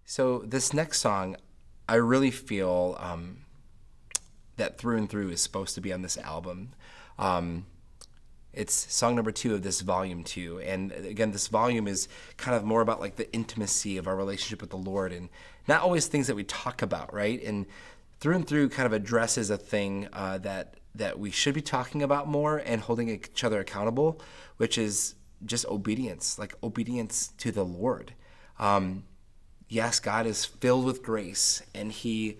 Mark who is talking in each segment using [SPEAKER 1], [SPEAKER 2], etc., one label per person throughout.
[SPEAKER 1] So this next song, I really feel that Through and Through is supposed to be on this album. It's song number 2 of this volume 2. And again, this volume is kind of more about like the intimacy of our relationship with the Lord and not always things that we talk about, right? And Through and Through kind of addresses a thing that we should be talking about more and holding each other accountable, which is just obedience, like obedience to the Lord. Yes, God is filled with grace, and He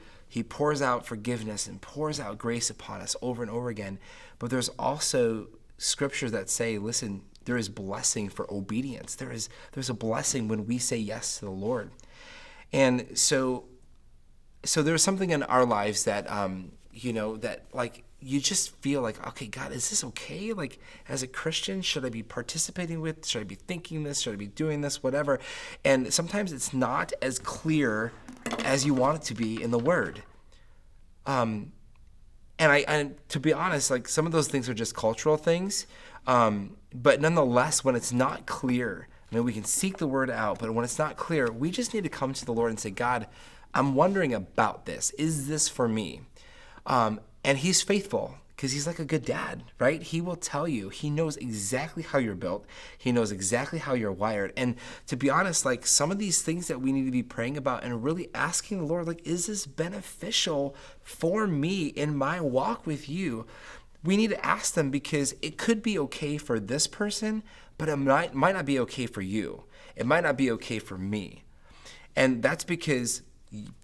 [SPEAKER 1] pours out forgiveness and pours out grace upon us over and over again. But there's also scriptures that say, listen, there is blessing for obedience. There's a blessing when we say yes to the Lord. And so there's something in our lives that, that like you just feel like, okay, God, is this okay? Like as a Christian, should I be participating with? Should I be thinking this? Should I be doing this? Whatever. And sometimes it's not as clear as you want it to be in the Word. And to be honest, like some of those things are just cultural things. But nonetheless, when it's not clear, I mean, we can seek the Word out, but when it's not clear, we just need to come to the Lord and say, God, I'm wondering about this. Is this for me? And He's faithful because He's like a good dad, right? He will tell you. He knows exactly how you're built. He knows exactly how you're wired. And to be honest, like some of these things that we need to be praying about and really asking the Lord, like, is this beneficial for me in my walk with you? We need to ask them because it could be okay for this person, but it might not be okay for you. It might not be okay for me. And that's because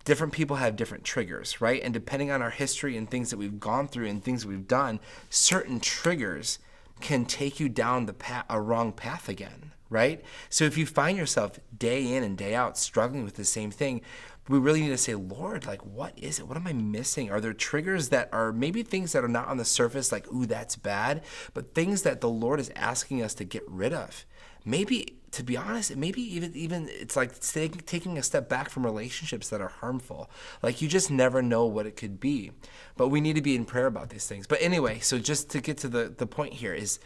[SPEAKER 1] different people have different triggers, right? And depending on our history and things that we've gone through and things we've done, certain triggers can take you down a wrong path again, right? So if you find yourself day in and day out struggling with the same thing, we really need to say, Lord, like, what is it? What am I missing? Are there triggers that are maybe things that are not on the surface, like, ooh, that's bad, but things that the Lord is asking us to get rid of? Maybe, to be honest, maybe even it's like taking a step back from relationships that are harmful. Like you just never know what it could be. But we need to be in prayer about these things. But anyway, so just to get to the point here is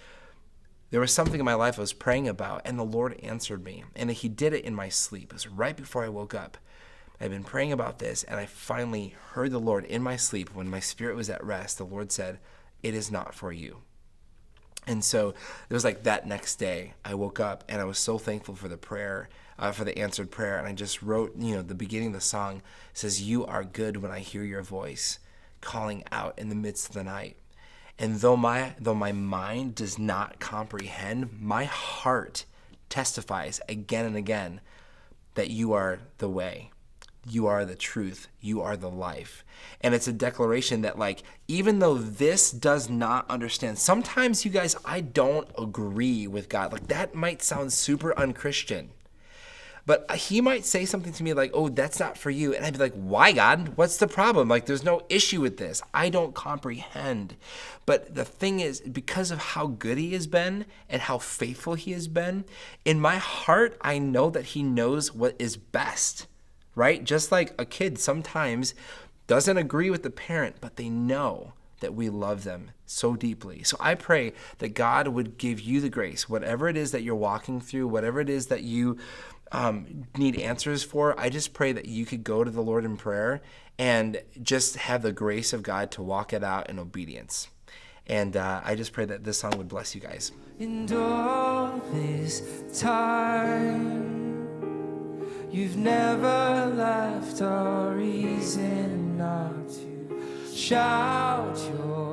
[SPEAKER 1] there was something in my life I was praying about, and the Lord answered me. And He did it in my sleep. It was right before I woke up. I've been praying about this, and I finally heard the Lord in my sleep. When my spirit was at rest, the Lord said, "It is not for you." And so it was like that next day I woke up and I was so thankful for the prayer, for the answered prayer. And I just wrote, the beginning of the song says, "You are good when I hear your voice calling out in the midst of the night. And though my mind does not comprehend, my heart testifies again and again that you are the way. You are the truth. You are the life." And it's a declaration that, like, even though this does not understand, sometimes, you guys, I don't agree with God. Like, that might sound super unchristian. But He might say something to me like, "Oh, that's not for you." And I'd be like, "Why, God? What's the problem? Like, there's no issue with this. I don't comprehend." But the thing is, because of how good He has been and how faithful He has been, in my heart, I know that He knows what is best. Right? Just like a kid sometimes doesn't agree with the parent, but they know that we love them so deeply. So I pray that God would give you the grace, whatever it is that you're walking through, whatever it is that you need answers for. I just pray that you could go to the Lord in prayer and just have the grace of God to walk it out in obedience. And I just pray that this song would bless you guys.
[SPEAKER 2] In all this time, you've never left a reason not to shout your